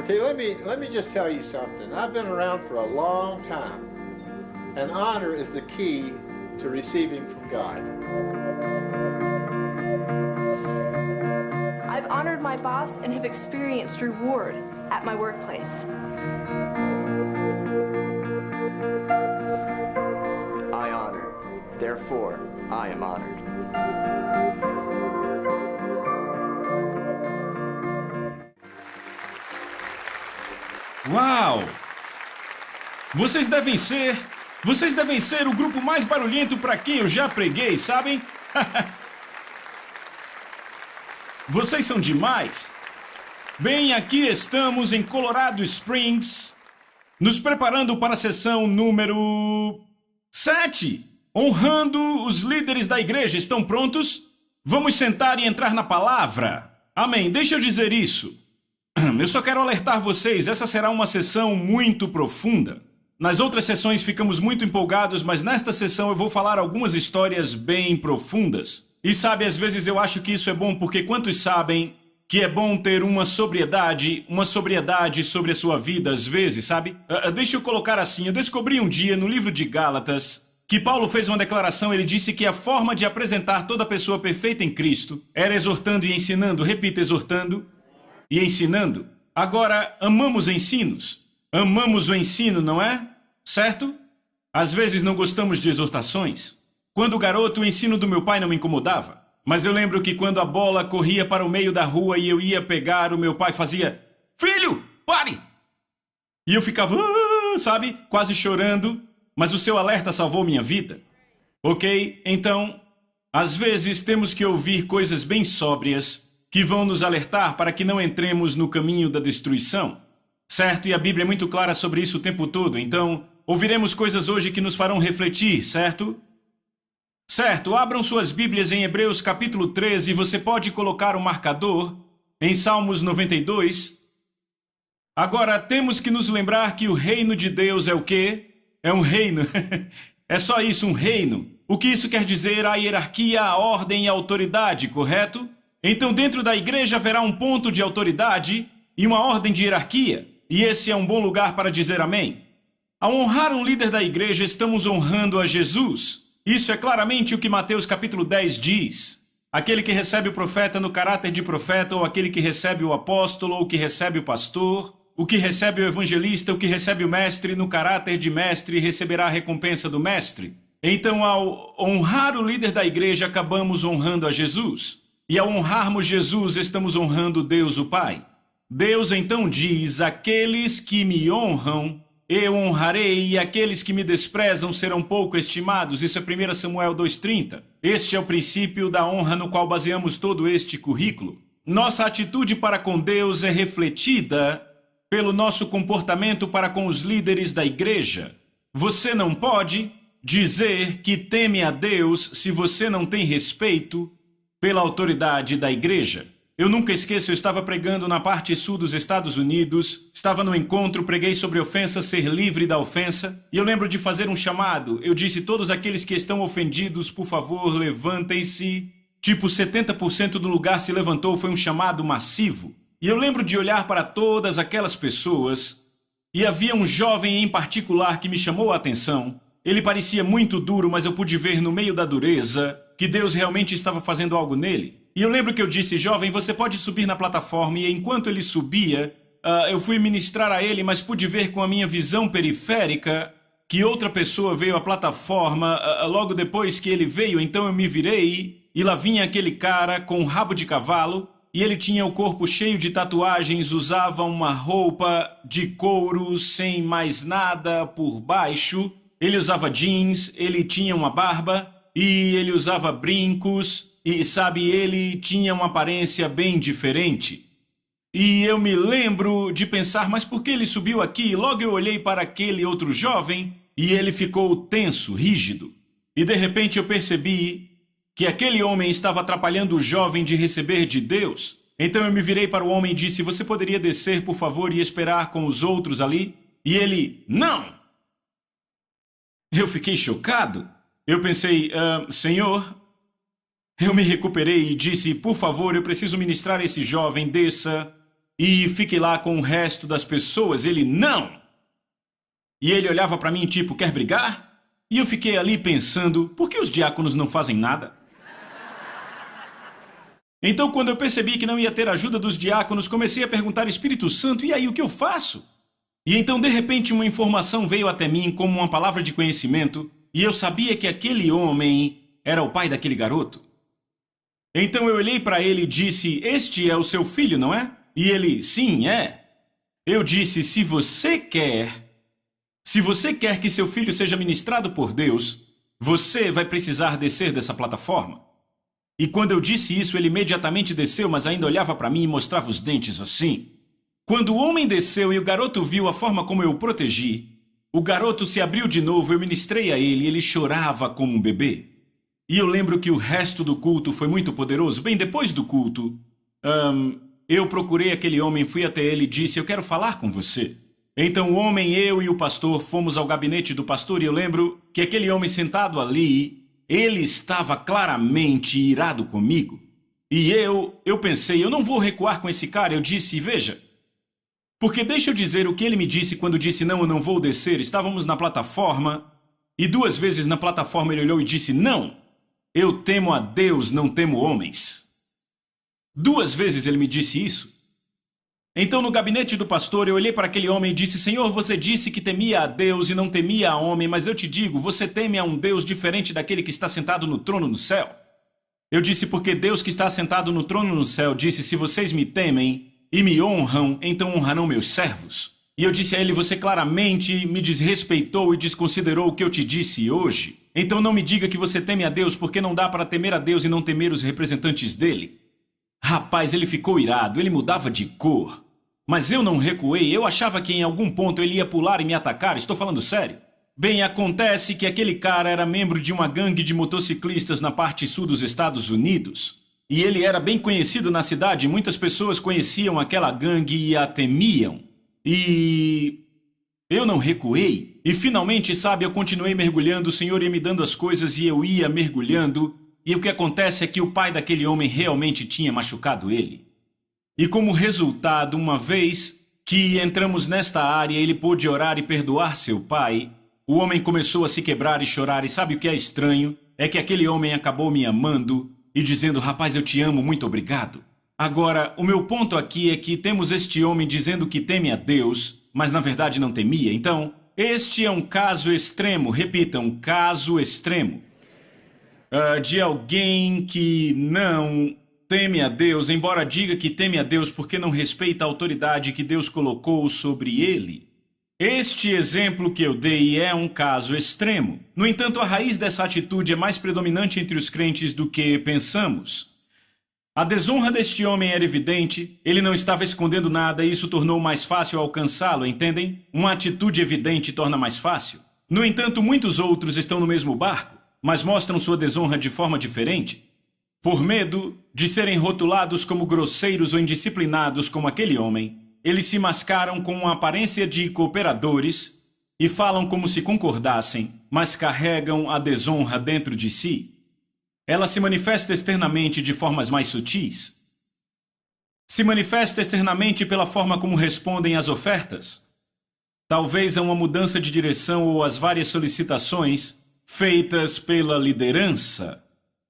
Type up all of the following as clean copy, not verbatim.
Okay, let me just tell you something. I've been around for a long time, and honor is the key to receiving from God. I've honored my boss and have experienced reward at my workplace. I honor, therefore I am honored. Uau! Vocês devem ser o grupo mais barulhento para quem eu já preguei, sabem? Vocês são demais. Bem, aqui estamos em Colorado Springs, nos preparando para a sessão número 7, honrando os líderes da igreja. Estão prontos? Vamos sentar e entrar na palavra. Amém. Deixa eu dizer isso. Eu só quero alertar vocês, essa será uma sessão muito profunda. Nas outras sessões ficamos muito empolgados, mas nesta sessão eu vou falar algumas histórias bem profundas. E sabe, às vezes eu acho que isso é bom porque quantos sabem que é bom ter uma sobriedade sobre a sua vida às vezes, sabe? Deixa eu colocar assim, eu descobri um dia no livro de Gálatas que Paulo fez uma declaração, ele disse que a forma de apresentar toda pessoa perfeita em Cristo era exortando e ensinando, repita, exortando e ensinando. Agora, amamos ensinos. Amamos o ensino, não é? Certo? Às vezes não gostamos de exortações. Quando garoto, o ensino do meu pai não me incomodava. Mas eu lembro que quando a bola corria para o meio da rua e eu ia pegar, o meu pai fazia: "Filho, pare!" E eu ficava, sabe, quase chorando. Mas o seu alerta salvou minha vida. Ok? Então, às vezes temos que ouvir coisas bem sóbrias que vão nos alertar para que não entremos no caminho da destruição. Certo? E a Bíblia é muito clara sobre isso o tempo todo. Então, ouviremos coisas hoje que nos farão refletir, certo? Certo, abram suas Bíblias em Hebreus capítulo 13 e você pode colocar um marcador em Salmos 92. Agora, temos que nos lembrar que o reino de Deus é o quê? É um reino. É só isso, um reino. O que isso quer dizer? A hierarquia, a ordem e a autoridade, correto? Então, dentro da igreja haverá um ponto de autoridade e uma ordem de hierarquia. E esse é um bom lugar para dizer amém. Ao honrar um líder da igreja, estamos honrando a Jesus. Isso é claramente o que Mateus capítulo 10 diz. Aquele que recebe o profeta no caráter de profeta, ou aquele que recebe o apóstolo, ou que recebe o pastor, o que recebe o evangelista, o que recebe o mestre no caráter de mestre, receberá a recompensa do mestre. Então, ao honrar o líder da igreja, acabamos honrando a Jesus. E ao honrarmos Jesus, estamos honrando Deus o Pai. Deus então diz: aqueles que me honram, eu honrarei, e aqueles que me desprezam serão pouco estimados. Isso é 1 Samuel 2,30. Este é o princípio da honra no qual baseamos todo este currículo. Nossa atitude para com Deus é refletida pelo nosso comportamento para com os líderes da igreja. Você não pode dizer que teme a Deus se você não tem respeito pela autoridade da igreja. Eu nunca esqueço, eu estava pregando na parte sul dos Estados Unidos, estava no encontro, preguei sobre ofensa, ser livre da ofensa, e eu lembro de fazer um chamado. Eu disse: todos aqueles que estão ofendidos, por favor, levantem-se. Tipo, 70% do lugar se levantou, foi um chamado massivo. E eu lembro de olhar para todas aquelas pessoas, e havia um jovem em particular que me chamou a atenção. Ele parecia muito duro, mas eu pude ver no meio da dureza que Deus realmente estava fazendo algo nele. E eu lembro que eu disse: jovem, você pode subir na plataforma. E enquanto ele subia, eu fui ministrar a ele, mas pude ver com a minha visão periférica que outra pessoa veio à plataforma logo depois que ele veio. Então eu me virei e lá vinha aquele cara com um rabo de cavalo, e ele tinha o corpo cheio de tatuagens, usava uma roupa de couro sem mais nada por baixo. Ele usava jeans, ele tinha uma barba e ele usava brincos. E sabe, ele tinha uma aparência bem diferente. E eu me lembro de pensar: mas por que ele subiu aqui? E logo eu olhei para aquele outro jovem e ele ficou tenso, rígido. E de repente eu percebi que aquele homem estava atrapalhando o jovem de receber de Deus. Então eu me virei para o homem e disse: você poderia descer, por favor, e esperar com os outros ali? E ele: não! Eu fiquei chocado. Eu pensei: Senhor... Eu me recuperei e disse: por favor, eu preciso ministrar esse jovem, desça. e fique lá com o resto das pessoas. Ele, não! E ele olhava para mim tipo, quer brigar? E eu fiquei ali pensando, por que os diáconos não fazem nada? Então, quando eu percebi que não ia ter ajuda dos diáconos, comecei a perguntar, Espírito Santo, e aí, o que eu faço? E então, de repente, uma informação veio até mim como uma palavra de conhecimento, e eu sabia que aquele homem era o pai daquele garoto. Então eu olhei para ele e disse, este é o seu filho, não é? E ele, sim, é. Eu disse, se você quer que seu filho seja ministrado por Deus, você vai precisar descer dessa plataforma. E quando eu disse isso, ele imediatamente desceu, mas ainda olhava para mim e mostrava os dentes assim. Quando o homem desceu e o garoto viu a forma como eu o protegi, o garoto se abriu de novo, eu ministrei a ele e ele chorava como um bebê. E eu lembro que o resto do culto foi muito poderoso. Bem, depois do culto, eu procurei aquele homem, fui até ele e disse, eu quero falar com você. Então o homem, eu e o pastor fomos ao gabinete do pastor e eu lembro que aquele homem sentado ali, ele estava claramente irado comigo. E eu pensei, eu não vou recuar com esse cara. Eu disse, veja, porque deixa eu dizer o que ele me disse quando disse, não, eu não vou descer. Estávamos na plataforma e 2 vezes na plataforma ele olhou e disse, não, eu temo a Deus, não temo homens. 2 vezes ele me disse isso. Então no gabinete do pastor eu olhei para aquele homem e disse, Senhor, você disse que temia a Deus e não temia a homem, mas eu te digo, você teme a um Deus diferente daquele que está sentado no trono no céu. Eu disse, porque Deus que está sentado no trono no céu disse, se vocês me temem e me honram, então honrarão meus servos. E eu disse a ele, você claramente me desrespeitou e desconsiderou o que eu te disse hoje. Então não me diga que você teme a Deus, porque não dá para temer a Deus e não temer os representantes dele. Rapaz, ele ficou irado, ele mudava de cor. Mas eu não recuei, eu achava que em algum ponto ele ia pular e me atacar, estou falando sério. Bem, acontece que aquele cara era membro de uma gangue de motociclistas na parte sul dos Estados Unidos. E ele era bem conhecido na cidade, muitas pessoas conheciam aquela gangue e a temiam. E eu não recuei. E finalmente, sabe, eu continuei mergulhando, o Senhor ia me dando as coisas e eu ia mergulhando. E o que acontece é que o pai daquele homem realmente tinha machucado ele. E como resultado, uma vez que entramos nesta área, ele pôde orar e perdoar seu pai. O homem começou a se quebrar e chorar, e sabe o que é estranho? É que aquele homem acabou me amando e dizendo, rapaz, eu te amo, muito obrigado. Agora, o meu ponto aqui é que temos este homem dizendo que teme a Deus, mas na verdade não temia. Então, este é um caso extremo, repita, um caso extremo, de alguém que não teme a Deus, embora diga que teme a Deus porque não respeita a autoridade que Deus colocou sobre ele. Este exemplo que eu dei é um caso extremo. No entanto, a raiz dessa atitude é mais predominante entre os crentes do que pensamos. A desonra deste homem era evidente, ele não estava escondendo nada e isso tornou mais fácil alcançá-lo, entendem? Uma atitude evidente torna mais fácil. No entanto, muitos outros estão no mesmo barco, mas mostram sua desonra de forma diferente. Por medo de serem rotulados como grosseiros ou indisciplinados como aquele homem, eles se mascaram com uma aparência de cooperadores e falam como se concordassem, mas carregam a desonra dentro de si. Ela se manifesta externamente de formas mais sutis. Se manifesta externamente pela forma como respondem às ofertas. Talvez a uma mudança de direção ou às várias solicitações feitas pela liderança.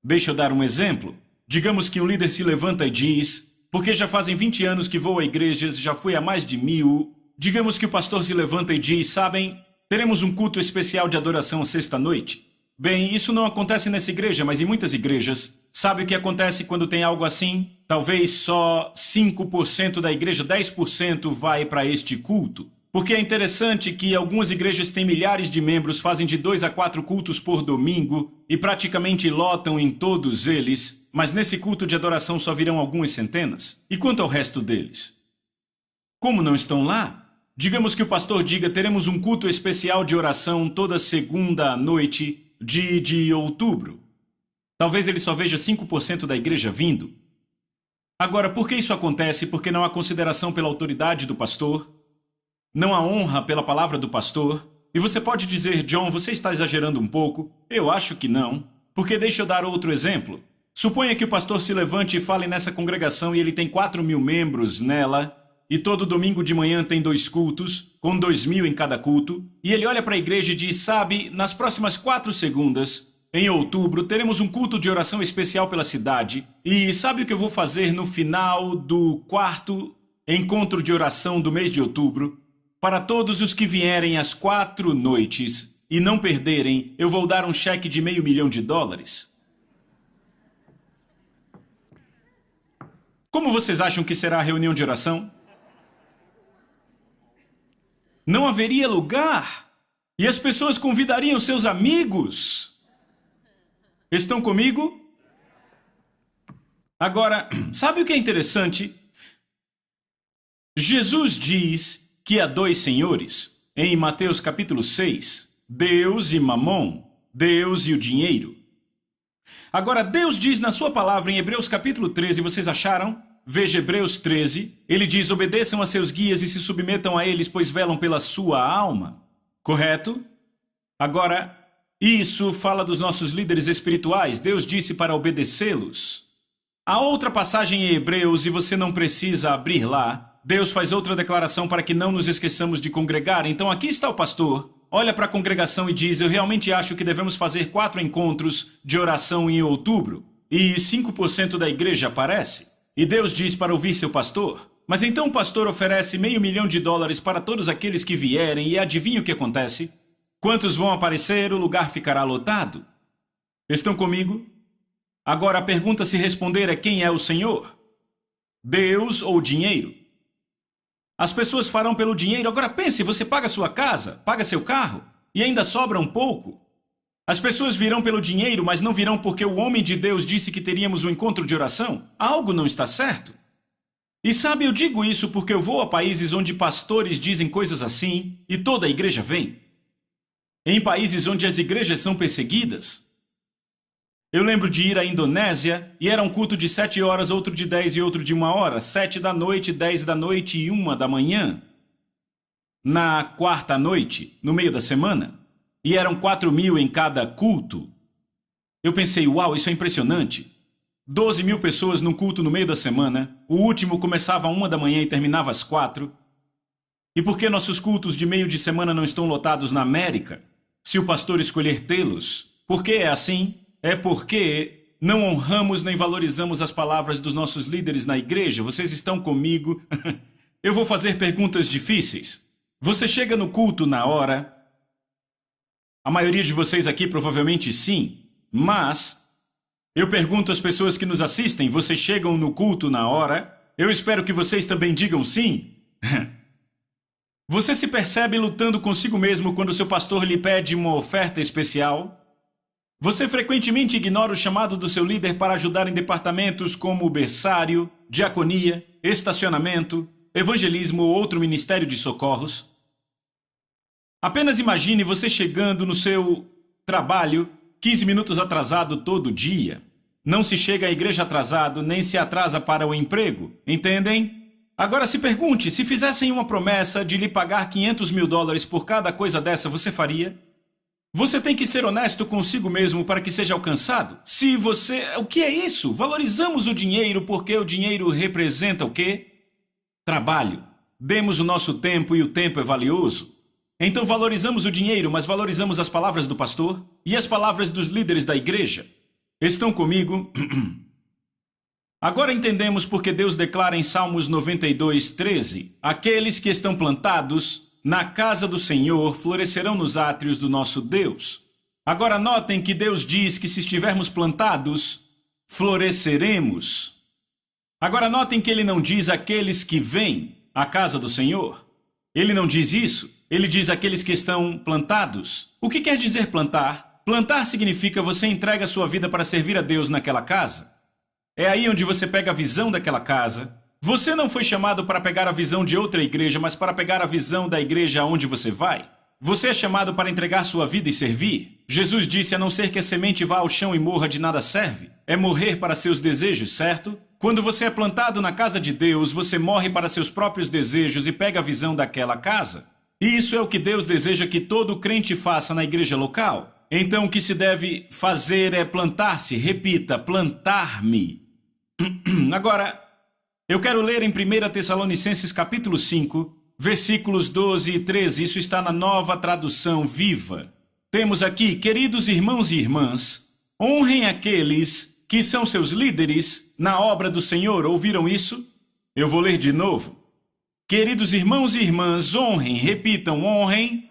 Deixa eu dar um exemplo. Digamos que um líder se levanta e diz, porque já fazem 20 anos que vou a igrejas, já fui a mais de 1000. Digamos que o pastor se levanta e diz, sabem, teremos um culto especial de adoração sexta-noite. Bem, isso não acontece nessa igreja, mas em muitas igrejas. Sabe o que acontece quando tem algo assim? Talvez só 5% da igreja, 10% vai para este culto. Porque é interessante que algumas igrejas têm milhares de membros, fazem de 2 a 4 cultos por domingo e praticamente lotam em todos eles, mas nesse culto de adoração só virão algumas centenas. E quanto ao resto deles? Como não estão lá? Digamos que o pastor diga, teremos um culto especial de oração toda segunda à noite de outubro. Talvez ele só veja 5% da igreja vindo. Agora, por que isso acontece? Porque não há consideração pela autoridade do pastor, não há honra pela palavra do pastor. E você pode dizer, John, você está exagerando um pouco. Eu acho que não. Porque deixa eu dar outro exemplo. Suponha que o pastor se levante e fale nessa congregação e ele tem 4.000 membros nela. e todo domingo de manhã tem 2 cultos, com 2.000 em cada culto, e ele olha para a igreja e diz, sabe, nas próximas 4 segundas, em outubro, teremos um culto de oração especial pela cidade, e sabe o que eu vou fazer no final do 4º encontro de oração do mês de outubro? Para todos os que vierem às 4 noites e não perderem, eu vou dar um cheque de $500 mil. Como vocês acham que será a reunião de oração? Não haveria lugar e as pessoas convidariam seus amigos. Estão comigo? Agora, sabe o que é interessante? Jesus diz que há 2 senhores, em Mateus capítulo 6, Deus e Mamon, Deus e o dinheiro. Agora, Deus diz na sua palavra em Hebreus capítulo 13, vocês acharam? Veja Hebreus 13, ele diz, obedeçam a seus guias e se submetam a eles, pois velam pela sua alma. Correto? Agora, isso fala dos nossos líderes espirituais, Deus disse para obedecê-los. Há outra passagem em Hebreus, e você não precisa abrir lá, Deus faz outra declaração para que não nos esqueçamos de congregar. Então aqui está o pastor, olha para a congregação e diz, eu realmente acho que devemos fazer 4 encontros de oração em outubro. E 5% da igreja aparece. E Deus diz para ouvir seu pastor. Mas então o pastor oferece $500 mil para todos aqueles que vierem e adivinha o que acontece? Quantos vão aparecer, o lugar ficará lotado. Estão comigo? Agora a pergunta a se responder é quem é o Senhor? Deus ou dinheiro? As pessoas farão pelo dinheiro. Agora pense, você paga sua casa, paga seu carro e ainda sobra um pouco. As pessoas virão pelo dinheiro, mas não virão porque o homem de Deus disse que teríamos um encontro de oração? Algo não está certo. E sabe, eu digo isso porque eu vou a países onde pastores dizem coisas assim e toda a igreja vem. Em países onde as igrejas são perseguidas. Eu lembro de ir à Indonésia e era um culto de 7 horas, outro de 10 e outro de 1 hora, 7 da noite, 10 da noite e 1 da manhã. Na 4ª noite, no meio da semana. E eram 4.000 em cada culto. Eu pensei, uau, isso é impressionante. 12.000 pessoas num culto no meio da semana. O último começava às 1 da manhã e terminava às 4. E por que nossos cultos de meio de semana não estão lotados na América? Se o pastor escolher tê-los. Por que é assim? É porque não honramos nem valorizamos as palavras dos nossos líderes na igreja. Vocês estão comigo? Eu vou fazer perguntas difíceis. Você chega no culto na hora? A maioria de vocês aqui provavelmente sim, mas eu pergunto às pessoas que nos assistem, vocês chegam no culto na hora? Eu espero que vocês também digam sim. Você se percebe lutando consigo mesmo quando seu pastor lhe pede uma oferta especial? Você frequentemente ignora o chamado do seu líder para ajudar em departamentos como berçário, diaconia, estacionamento, evangelismo ou outro ministério de socorros? Apenas imagine você chegando no seu trabalho 15 minutos atrasado todo dia. Não se chega à igreja atrasado, nem se atrasa para o emprego, entendem? Agora se pergunte, se fizessem uma promessa de lhe pagar $500 mil por cada coisa dessa, você faria? Você tem que ser honesto consigo mesmo para que seja alcançado. Se você... O que é isso? Valorizamos o dinheiro porque o dinheiro representa o quê? Trabalho. Demos o nosso tempo e o tempo é valioso. Então valorizamos o dinheiro, mas valorizamos as palavras do pastor e as palavras dos líderes da igreja. Estão comigo? Agora entendemos porque Deus declara em Salmos 92:13: aqueles que estão plantados na casa do Senhor florescerão nos átrios do nosso Deus. Agora notem que Deus diz que se estivermos plantados, floresceremos. Agora notem que ele não diz aqueles que vêm à casa do Senhor. Ele não diz isso. Ele diz aqueles que estão plantados. O que quer dizer plantar? Plantar significa você entrega a sua vida para servir a Deus naquela casa. É aí onde você pega a visão daquela casa. Você não foi chamado para pegar a visão de outra igreja, mas para pegar a visão da igreja aonde você vai. Você é chamado para entregar sua vida e servir. Jesus disse, a não ser que a semente vá ao chão e morra, de nada serve. É morrer para seus desejos, certo? Quando você é plantado na casa de Deus, você morre para seus próprios desejos e pega a visão daquela casa. E isso é o que Deus deseja que todo crente faça na igreja local. Então o que se deve fazer é plantar-se. Repita, plantar-me. Agora, Eu quero ler em 1 Tessalonicenses capítulo 5, versículos 12 e 13. Isso está na Nova Tradução Viva. Temos aqui: queridos irmãos e irmãs, honrem aqueles que são seus líderes na obra do Senhor. Ouviram isso? Eu vou ler de novo. Queridos irmãos e irmãs, honrem, repitam, honrem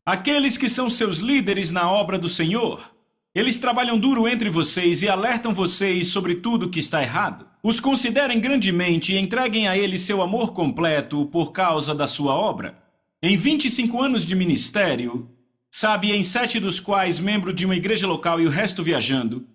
aqueles que são seus líderes na obra do Senhor. Eles trabalham duro entre vocês e alertam vocês sobre tudo que está errado. Os considerem grandemente e entreguem a eles seu amor completo por causa da sua obra. Em 25 anos de ministério, sabe, em 7 dos quais membro de uma igreja local e o resto viajando,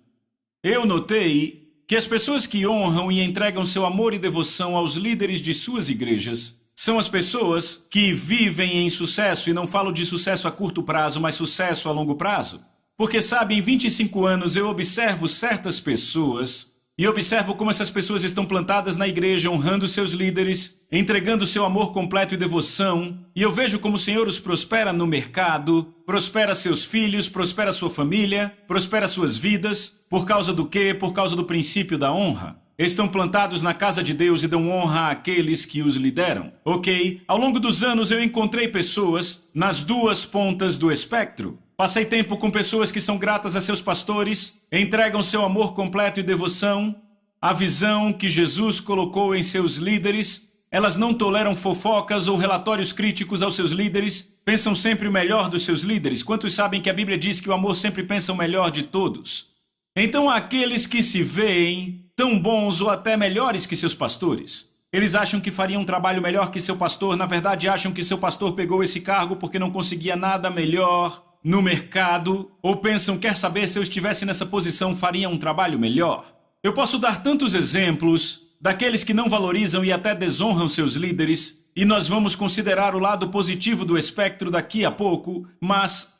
eu notei que as pessoas que honram e entregam seu amor e devoção aos líderes de suas igrejas são as pessoas que vivem em sucesso, e não falo de sucesso a curto prazo, mas sucesso a longo prazo. Porque, sabe, em 25 anos eu observo certas pessoas e observo como essas pessoas estão plantadas na igreja, honrando seus líderes, entregando seu amor completo e devoção, e eu vejo como o Senhor os prospera no mercado, prospera seus filhos, prospera sua família, prospera suas vidas. Por causa do quê? Por causa do princípio da honra. Estão plantados na casa de Deus e dão honra àqueles que os lideram. Ok? Ao longo dos anos eu encontrei pessoas nas duas pontas do espectro. Passei tempo com pessoas que são gratas a seus pastores, entregam seu amor completo e devoção, a visão que Jesus colocou em seus líderes. Elas não toleram fofocas ou relatórios críticos aos seus líderes, pensam sempre o melhor dos seus líderes. Quantos sabem que a Bíblia diz que o amor sempre pensa o melhor de todos? Então, aqueles que se veem tão bons ou até melhores que seus pastores, eles acham que fariam um trabalho melhor que seu pastor. Na verdade, acham que seu pastor pegou esse cargo porque não conseguia nada melhor no mercado, ou pensam, quer saber, se eu estivesse nessa posição, faria um trabalho melhor. Eu posso dar tantos exemplos daqueles que não valorizam e até desonram seus líderes, e nós vamos considerar o lado positivo do espectro daqui a pouco, mas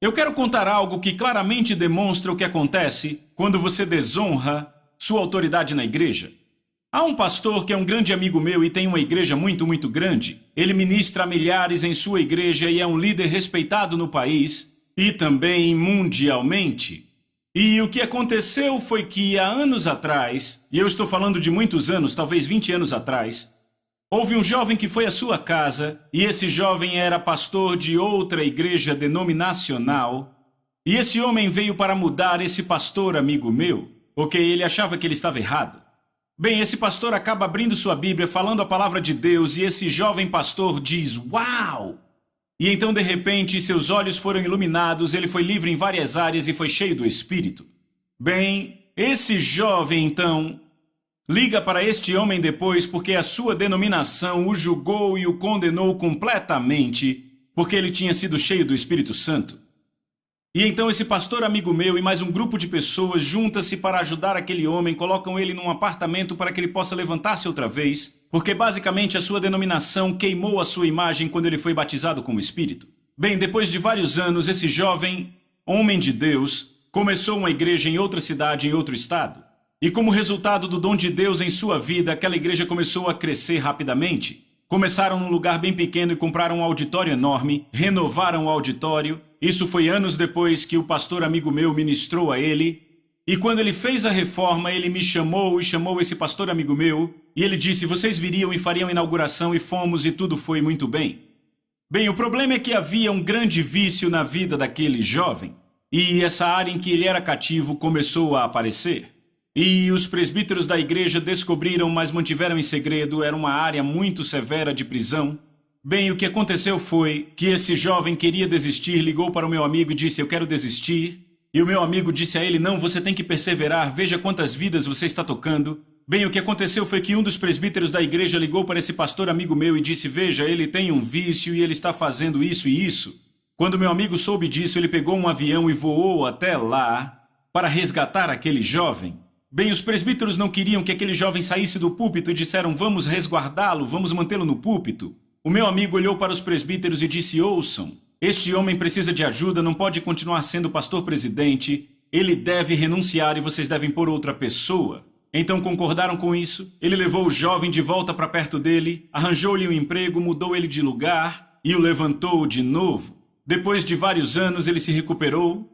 eu quero contar algo que claramente demonstra o que acontece quando você desonra sua autoridade na igreja. Há um pastor que é um grande amigo meu e tem uma igreja muito, muito grande. Ele ministra a milhares em sua igreja e é um líder respeitado no país e também mundialmente. E o que aconteceu foi que há anos atrás, e eu estou falando de muitos anos, talvez 20 anos atrás, houve um jovem que foi à sua casa e esse jovem era pastor de outra igreja denominacional. E esse homem veio para mudar esse pastor amigo meu. Ok, ele achava que ele estava errado. Bem, esse pastor acaba abrindo sua Bíblia, falando a palavra de Deus, e esse jovem pastor diz, uau! E então, de repente, seus olhos foram iluminados, ele foi livre em várias áreas e foi cheio do Espírito. Bem, esse jovem, então, liga para este homem depois porque a sua denominação o julgou e o condenou completamente, porque ele tinha sido cheio do Espírito Santo. E então esse pastor amigo meu e mais um grupo de pessoas junta-se para ajudar aquele homem, colocam ele num apartamento para que ele possa levantar-se outra vez, porque basicamente a sua denominação queimou a sua imagem quando ele foi batizado com o Espírito. Bem, depois de vários anos, esse jovem homem de Deus começou uma igreja em outra cidade, em outro estado. E como resultado do dom de Deus em sua vida, aquela igreja começou a crescer rapidamente. Começaram num lugar bem pequeno e compraram um auditório enorme, renovaram o auditório. Isso foi anos depois que o pastor amigo meu ministrou a ele. E quando ele fez a reforma, ele me chamou e chamou esse pastor amigo meu. E ele disse, vocês viriam e fariam a inauguração, e fomos e tudo foi muito bem. Bem, o problema é que havia um grande vício na vida daquele jovem. E essa área em que ele era cativo começou a aparecer. E os presbíteros da igreja descobriram, mas mantiveram em segredo, era uma área muito severa de prisão. Bem, o que aconteceu foi que esse jovem queria desistir, ligou para o meu amigo e disse, eu quero desistir. E o meu amigo disse a ele, não, você tem que perseverar, veja quantas vidas você está tocando. Bem, o que aconteceu foi que um dos presbíteros da igreja ligou para esse pastor amigo meu e disse, veja, ele tem um vício e ele está fazendo isso e isso. Quando meu amigo soube disso, ele pegou um avião e voou até lá para resgatar aquele jovem. Bem, os presbíteros não queriam que aquele jovem saísse do púlpito e disseram, vamos resguardá-lo, vamos mantê-lo no púlpito. O meu amigo olhou para os presbíteros e disse, ouçam, este homem precisa de ajuda, não pode continuar sendo pastor-presidente, ele deve renunciar e vocês devem pôr outra pessoa. Então concordaram com isso, ele levou o jovem de volta para perto dele, arranjou-lhe um emprego, mudou ele de lugar e o levantou de novo. Depois de vários anos ele se recuperou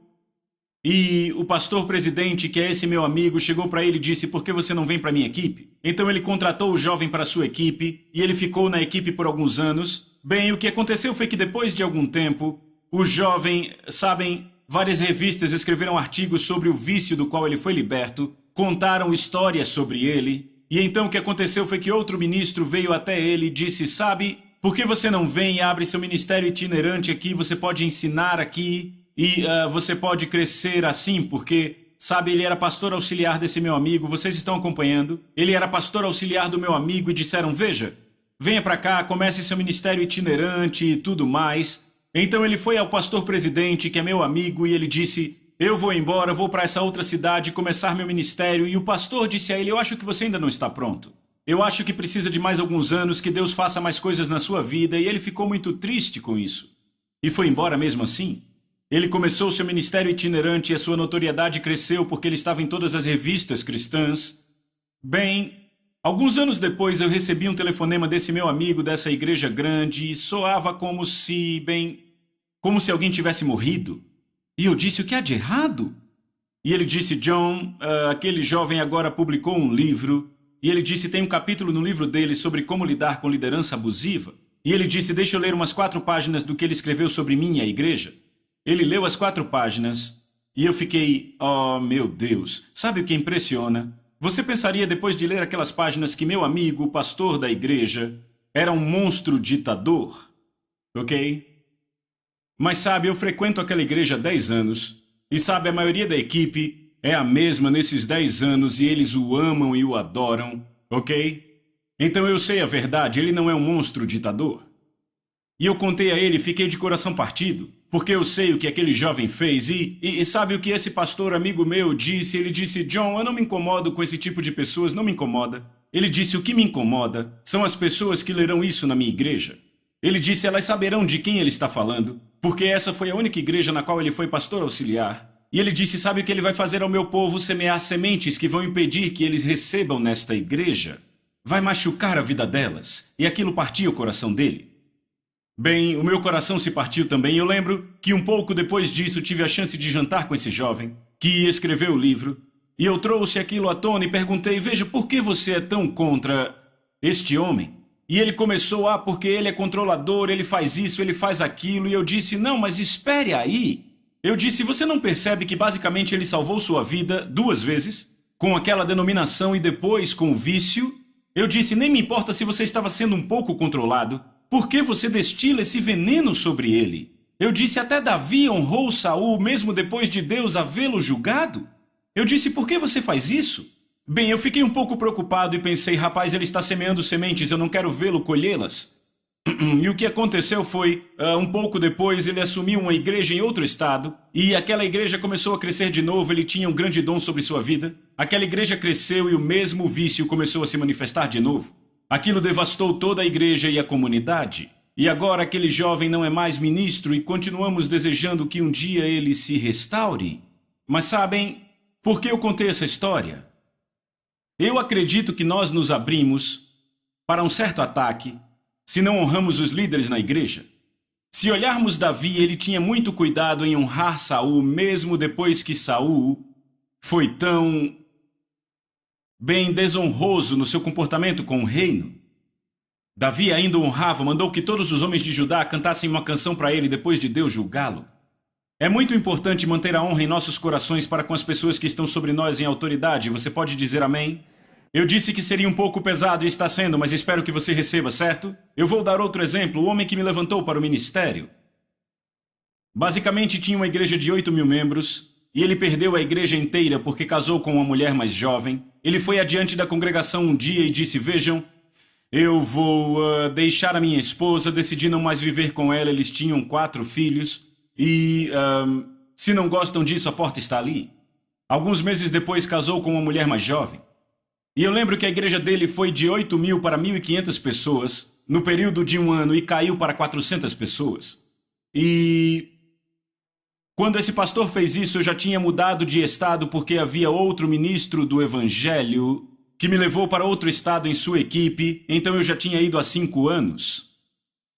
E o pastor presidente, que é esse meu amigo, chegou para ele e disse: por que você não vem para minha equipe? Então ele contratou o jovem para sua equipe e ele ficou na equipe por alguns anos. Bem, o que aconteceu foi que depois de algum tempo, o jovem, sabem, várias revistas escreveram artigos sobre o vício do qual ele foi liberto, contaram histórias sobre ele. E então o que aconteceu foi que outro ministro veio até ele e disse: sabe, por que você não vem e abre seu ministério itinerante aqui? Você pode ensinar aqui. E você pode crescer assim, porque, sabe, ele era pastor auxiliar desse meu amigo, vocês estão acompanhando? Ele era pastor auxiliar do meu amigo e disseram: veja, venha para cá, comece seu ministério itinerante e tudo mais. Então ele foi ao pastor presidente, que é meu amigo, e ele disse: eu vou embora, vou para essa outra cidade começar meu ministério. E o pastor disse a ele: eu acho que você ainda não está pronto. Eu acho que precisa de mais alguns anos, que Deus faça mais coisas na sua vida. E ele ficou muito triste com isso. E foi embora mesmo assim. Ele começou seu ministério itinerante e a sua notoriedade cresceu porque ele estava em todas as revistas cristãs. Bem, alguns anos depois eu recebi um telefonema desse meu amigo dessa igreja grande e soava como se alguém tivesse morrido. E eu disse: o que há de errado? E ele disse: John, aquele jovem agora publicou um livro. E ele disse: tem um capítulo no livro dele sobre como lidar com liderança abusiva. E ele disse: deixa eu ler umas 4 páginas do que ele escreveu sobre mim e a igreja. Ele leu as 4 páginas e eu fiquei: oh, meu Deus, sabe o que impressiona? Você pensaria depois de ler aquelas páginas que meu amigo, o pastor da igreja, era um monstro ditador, ok? Mas sabe, eu frequento aquela igreja há 10 anos e sabe, a maioria da equipe é a mesma nesses 10 anos e eles o amam e o adoram, ok? Então eu sei a verdade, ele não é um monstro ditador. E eu contei a ele e fiquei de coração partido, porque eu sei o que aquele jovem fez e sabe o que esse pastor amigo meu disse? Ele disse: John, eu não me incomodo com esse tipo de pessoas, não me incomoda. Ele disse: o que me incomoda são as pessoas que lerão isso na minha igreja. Ele disse: elas saberão de quem ele está falando, porque essa foi a única igreja na qual ele foi pastor auxiliar. E ele disse: sabe o que ele vai fazer ao meu povo? Semear sementes que vão impedir que eles recebam nesta igreja. Vai machucar a vida delas. E aquilo partiu o coração dele. Bem, o meu coração se partiu também. Eu lembro que um pouco depois disso tive a chance de jantar com esse jovem, que escreveu o livro, e eu trouxe aquilo à tona e perguntei: veja, por que você é tão contra este homem? E ele começou: porque ele é controlador, ele faz isso, ele faz aquilo. E eu disse: não, mas espere aí. Eu disse: você não percebe que basicamente ele salvou sua vida 2 vezes? Com aquela denominação e depois com o vício? Eu disse: nem me importa se você estava sendo um pouco controlado. Por que você destila esse veneno sobre ele? Eu disse: até Davi honrou Saul mesmo depois de Deus havê-lo julgado. Eu disse: por que você faz isso? Bem, eu fiquei um pouco preocupado e pensei: rapaz, ele está semeando sementes, eu não quero vê-lo colhê-las. E o que aconteceu foi, um pouco depois, ele assumiu uma igreja em outro estado, e aquela igreja começou a crescer de novo, ele tinha um grande dom sobre sua vida. Aquela igreja cresceu e o mesmo vício começou a se manifestar de novo. Aquilo devastou toda a igreja e a comunidade. E agora aquele jovem não é mais ministro e continuamos desejando que um dia ele se restaure. Mas sabem, por que eu contei essa história? Eu acredito que nós nos abrimos para um certo ataque se não honramos os líderes na igreja. Se olharmos Davi, ele tinha muito cuidado em honrar Saul, mesmo depois que Saul foi tão desonroso no seu comportamento com o reino. Davi ainda o honrava, mandou que todos os homens de Judá cantassem uma canção para ele depois de Deus julgá-lo. É muito importante manter a honra em nossos corações para com as pessoas que estão sobre nós em autoridade. Você pode dizer amém? Eu disse que seria um pouco pesado e está sendo, mas espero que você receba, certo? Eu vou dar outro exemplo, o homem que me levantou para o ministério. Basicamente tinha uma igreja de 8.000 membros, e ele perdeu a igreja inteira porque casou com uma mulher mais jovem. Ele foi adiante da congregação um dia e disse: vejam, eu vou deixar a minha esposa, decidi não mais viver com ela, eles tinham 4 filhos, e se não gostam disso, a porta está ali. Alguns meses depois casou com uma mulher mais jovem. E eu lembro que a igreja dele foi de 8.000 para 1.500 pessoas no período de 1 ano e caiu para 400 pessoas. E quando esse pastor fez isso, eu já tinha mudado de estado porque havia outro ministro do evangelho que me levou para outro estado em sua equipe, então eu já tinha ido há 5 anos.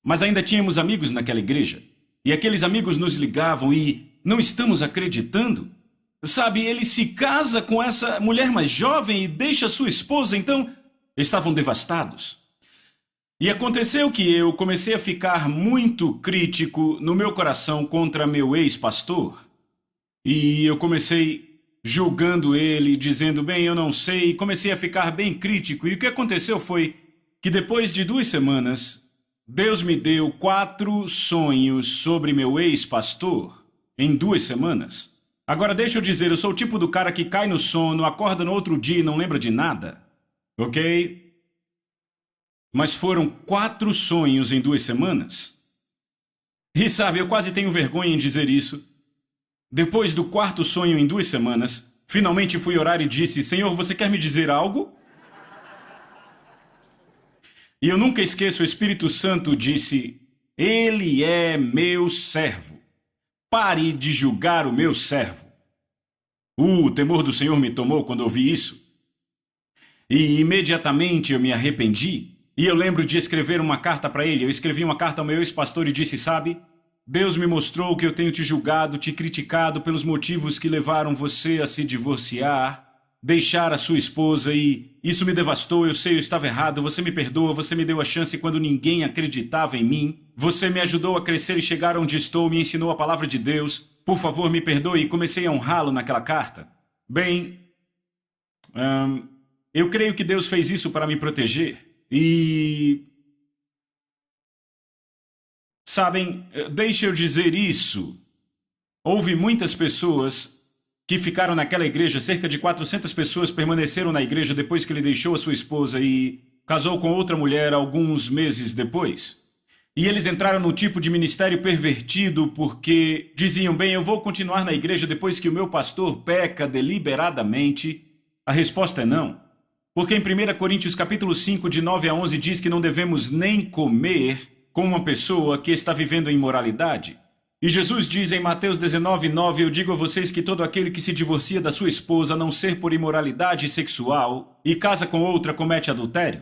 Mas ainda tínhamos amigos naquela igreja. E aqueles amigos nos ligavam e: não estamos acreditando. Sabe, ele se casa com essa mulher mais jovem e deixa sua esposa, então estavam devastados. E aconteceu que eu comecei a ficar muito crítico no meu coração contra meu ex-pastor. E eu comecei julgando ele, dizendo, bem, eu não sei, e comecei a ficar bem crítico. E o que aconteceu foi que depois de 2 semanas, Deus me deu 4 sonhos sobre meu ex-pastor em 2 semanas. Agora deixa eu dizer, eu sou o tipo do cara que cai no sono, acorda no outro dia e não lembra de nada. Ok? Mas foram 4 sonhos em 2 semanas. E sabe, eu quase tenho vergonha em dizer isso. Depois do 4º sonho em 2 semanas, finalmente fui orar e disse, Senhor, você quer me dizer algo? E eu nunca esqueço, o Espírito Santo disse, Ele é meu servo. Pare de julgar o meu servo. O temor do Senhor me tomou quando ouvi isso. E imediatamente eu me arrependi. E eu lembro de escrever uma carta para ele. Eu escrevi uma carta ao meu ex-pastor e disse, sabe, Deus me mostrou que eu tenho te julgado, te criticado pelos motivos que levaram você a se divorciar, deixar a sua esposa e isso me devastou, eu sei, eu estava errado, você me perdoa, você me deu a chance quando ninguém acreditava em mim, você me ajudou a crescer e chegar onde estou, me ensinou a palavra de Deus, por favor me perdoe, e comecei a honrá-lo naquela carta. Bem, eu creio que Deus fez isso para me proteger e... Sabem, deixa eu dizer isso, houve muitas pessoas que ficaram naquela igreja, cerca de 400 pessoas permaneceram na igreja depois que ele deixou a sua esposa e casou com outra mulher alguns meses depois. E eles entraram no tipo de ministério pervertido porque diziam, bem, eu vou continuar na igreja depois que o meu pastor peca deliberadamente. A resposta é não. Porque em 1 Coríntios capítulo 5, de 9 a 11, diz que não devemos nem comer com uma pessoa que está vivendo em imoralidade. E Jesus diz em Mateus 19:9, eu digo a vocês que todo aquele que se divorcia da sua esposa, a não ser por imoralidade sexual, e casa com outra, comete adultério.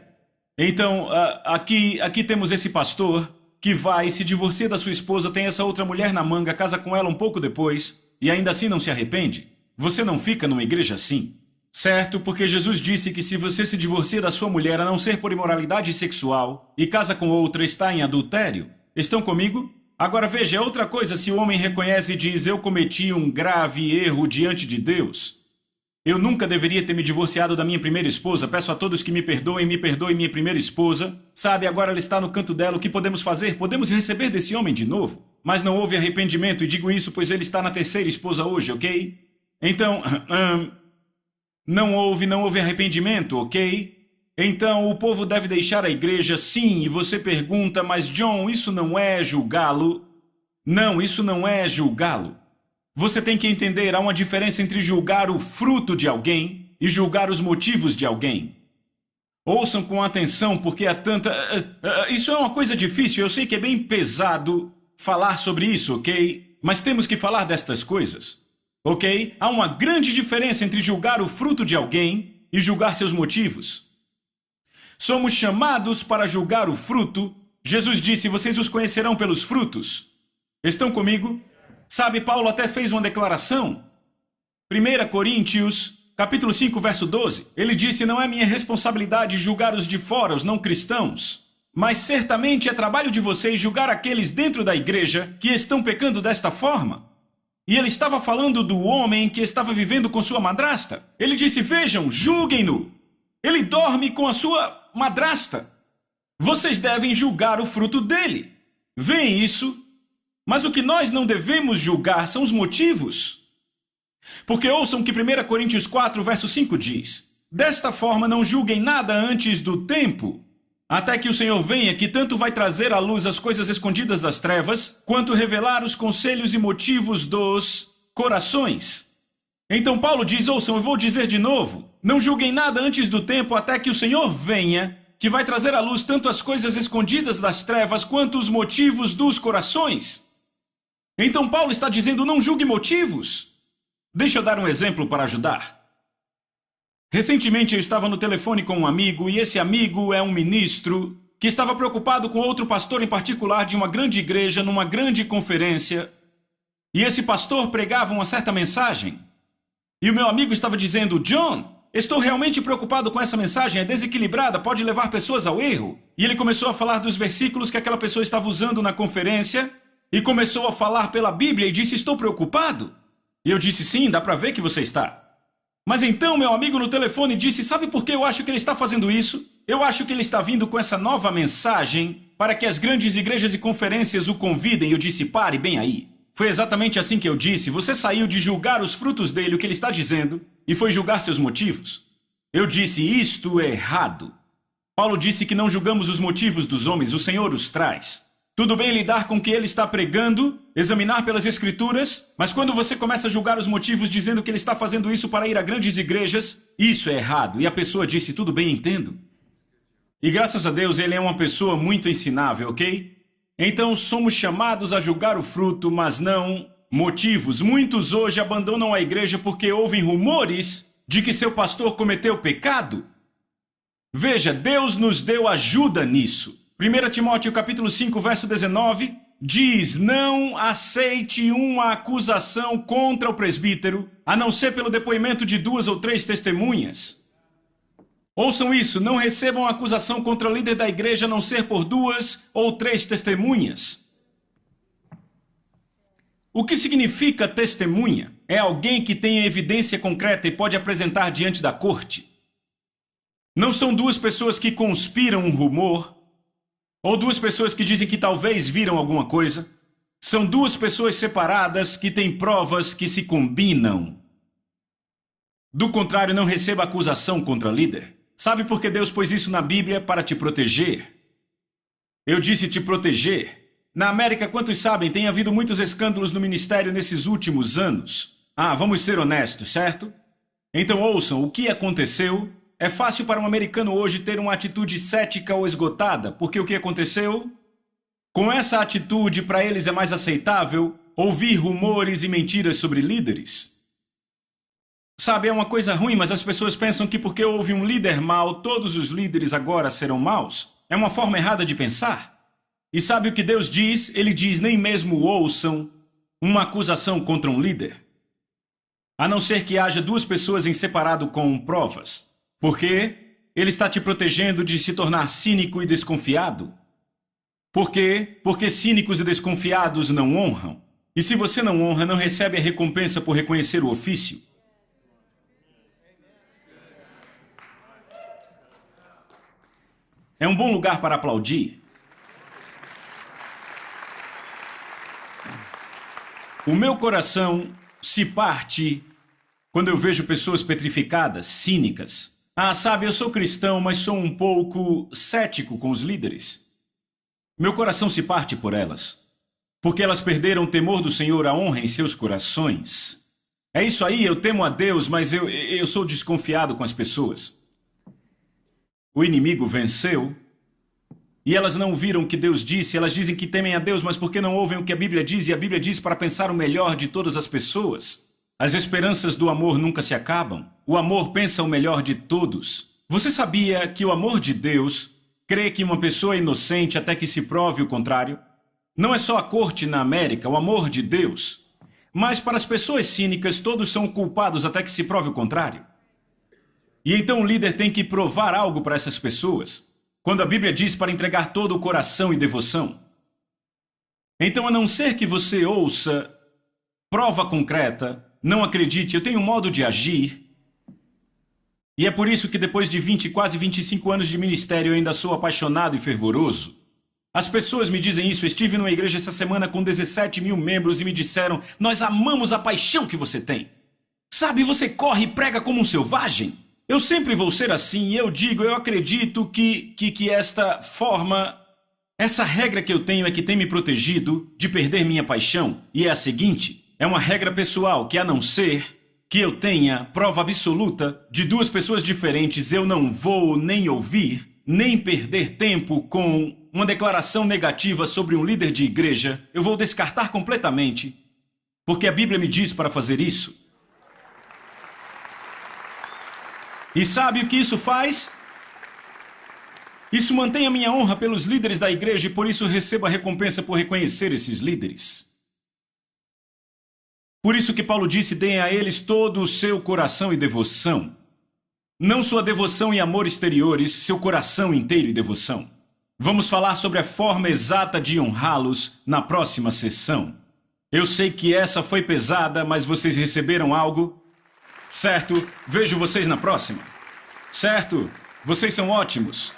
Então, aqui temos esse pastor que vai, se divorcia da sua esposa, tem essa outra mulher na manga, casa com ela um pouco depois, e ainda assim não se arrepende. Você não fica numa igreja assim. Certo? Porque Jesus disse que se você se divorcia da sua mulher, a não ser por imoralidade sexual, e casa com outra, está em adultério. Estão comigo? Agora veja, outra coisa se o homem reconhece e diz, eu cometi um grave erro diante de Deus. Eu nunca deveria ter me divorciado da minha primeira esposa, peço a todos que me perdoem minha primeira esposa. Sabe, agora ela está no canto dela, o que podemos fazer? Podemos receber desse homem de novo. Mas não houve arrependimento, e digo isso pois ele está na 3ª esposa hoje, ok? Então, não houve arrependimento, ok? Então, o povo deve deixar a igreja, sim, e você pergunta, mas John, isso não é julgá-lo? Não, isso não é julgá-lo. Você tem que entender, há uma diferença entre julgar o fruto de alguém e julgar os motivos de alguém. Ouçam com atenção, porque há tanta... isso é uma coisa difícil, eu sei que é bem pesado falar sobre isso, ok? Mas temos que falar destas coisas, ok? Há uma grande diferença entre julgar o fruto de alguém e julgar seus motivos. Somos chamados para julgar o fruto. Jesus disse, vocês os conhecerão pelos frutos. Estão comigo? Sabe, Paulo até fez uma declaração. 1 Coríntios, capítulo 5, verso 12. Ele disse, não é minha responsabilidade julgar os de fora, os não cristãos. Mas certamente é trabalho de vocês julgar aqueles dentro da igreja que estão pecando desta forma. E ele estava falando do homem que estava vivendo com sua madrasta. Ele disse, vejam, julguem-no. Ele dorme com a sua madrasta. Vocês devem julgar o fruto dele. Veem isso? Mas o que nós não devemos julgar são os motivos. Porque ouçam que 1 Coríntios 4, verso 5 diz, desta forma não julguem nada antes do tempo, até que o Senhor venha, que tanto vai trazer à luz as coisas escondidas das trevas, quanto revelar os conselhos e motivos dos corações. Então Paulo diz, ouçam, eu vou dizer de novo, não julguem nada antes do tempo, até que o Senhor venha, que vai trazer à luz tanto as coisas escondidas das trevas, quanto os motivos dos corações. Então Paulo está dizendo, não julgue motivos. Deixa eu dar um exemplo para ajudar. Recentemente eu estava no telefone com um amigo, e esse amigo é um ministro que estava preocupado com outro pastor em particular de uma grande igreja, numa grande conferência. E esse pastor pregava uma certa mensagem. E o meu amigo estava dizendo: John, estou realmente preocupado com essa mensagem, é desequilibrada, pode levar pessoas ao erro. E ele começou a falar dos versículos que aquela pessoa estava usando na conferência e começou a falar pela Bíblia e disse: estou preocupado. E eu disse: sim, dá para ver que você está. Mas então meu amigo no telefone disse: sabe por que eu acho que ele está fazendo isso? Eu acho que ele está vindo com essa nova mensagem para que as grandes igrejas e conferências o convidem. Eu disse: pare bem aí. Foi exatamente assim que eu disse. Você saiu de julgar os frutos dele, o que ele está dizendo, e foi julgar seus motivos. Eu disse: isto é errado. Paulo disse que não julgamos os motivos dos homens, o Senhor os traz. Tudo bem lidar com o que ele está pregando, examinar pelas Escrituras, mas quando você começa a julgar os motivos dizendo que ele está fazendo isso para ir a grandes igrejas, isso é errado. E a pessoa disse: tudo bem, entendo. E graças a Deus ele é uma pessoa muito ensinável, ok? Então somos chamados a julgar o fruto, mas não motivos. Muitos hoje abandonam a igreja porque ouvem rumores de que seu pastor cometeu pecado. Veja, Deus nos deu ajuda nisso. 1 Timóteo capítulo 5, verso 19, diz: não aceite uma acusação contra o presbítero, a não ser pelo depoimento de 2 ou 3 testemunhas. Ouçam isso: não recebam acusação contra o líder da igreja a não ser por 2 ou 3 testemunhas. O que significa testemunha? É alguém que tem evidência concreta e pode apresentar diante da corte. Não são 2 pessoas que conspiram um rumor, ou 2 pessoas que dizem que talvez viram alguma coisa. São 2 pessoas separadas que têm provas que se combinam. Do contrário, não receba acusação contra líder. Sabe por que Deus pôs isso na Bíblia? Para te proteger. Eu disse te proteger. Na América, quantos sabem, tem havido muitos escândalos no ministério nesses últimos anos. Vamos ser honestos, certo? Então ouçam, o que aconteceu? É fácil para um americano hoje ter uma atitude cética ou esgotada, porque o que aconteceu? Com essa atitude, para eles é mais aceitável ouvir rumores e mentiras sobre líderes. Sabe, é uma coisa ruim, mas as pessoas pensam que porque houve um líder mau, todos os líderes agora serão maus. É uma forma errada de pensar. E sabe o que Deus diz? Ele diz: nem mesmo ouçam uma acusação contra um líder, a não ser que haja 2 pessoas em separado com provas. Por quê? Ele está te protegendo de se tornar cínico e desconfiado. Por quê? Porque cínicos e desconfiados não honram. E se você não honra, não recebe a recompensa por reconhecer o ofício. É um bom lugar para aplaudir. O meu coração se parte quando eu vejo pessoas petrificadas, cínicas. Sabe, eu sou cristão, mas sou um pouco cético com os líderes. Meu coração se parte por elas, porque elas perderam o temor do Senhor, a honra em seus corações. É isso aí, eu temo a Deus, mas eu sou desconfiado com as pessoas. O inimigo venceu, e elas não viram o que Deus disse. Elas dizem que temem a Deus, mas porque não ouvem o que a Bíblia diz, e a Bíblia diz para pensar o melhor de todas as pessoas. As esperanças do amor nunca se acabam. O amor pensa o melhor de todos. Você sabia que o amor de Deus crê que uma pessoa é inocente até que se prove o contrário? Não é só a corte na América, o amor de Deus. Mas para as pessoas cínicas, todos são culpados até que se prove o contrário. E então o líder tem que provar algo para essas pessoas, quando a Bíblia diz para entregar todo o coração e devoção. Então, a não ser que você ouça prova concreta, não acredite, eu tenho um modo de agir. E é por isso que depois de 20, quase 25 anos de ministério, eu ainda sou apaixonado e fervoroso. As pessoas me dizem isso. Eu estive numa igreja essa semana com 17 mil membros e me disseram: nós amamos a paixão que você tem. Sabe, você corre e prega como um selvagem. Eu sempre vou ser assim, e eu digo, eu acredito que esta forma, essa regra que eu tenho é que tem me protegido de perder minha paixão, e é a seguinte: é uma regra pessoal que, a não ser que eu tenha prova absoluta de 2 pessoas diferentes, eu não vou nem ouvir, nem perder tempo com uma declaração negativa sobre um líder de igreja. Eu vou descartar completamente, porque a Bíblia me diz para fazer isso. E sabe o que isso faz? Isso mantém a minha honra pelos líderes da igreja e por isso recebo a recompensa por reconhecer esses líderes. Por isso que Paulo disse, deem a eles todo o seu coração e devoção. Não sua devoção e amor exteriores, seu coração inteiro e devoção. Vamos falar sobre a forma exata de honrá-los na próxima sessão. Eu sei que essa foi pesada, mas vocês receberam algo? Certo? Vejo vocês na próxima. Certo? Vocês são ótimos.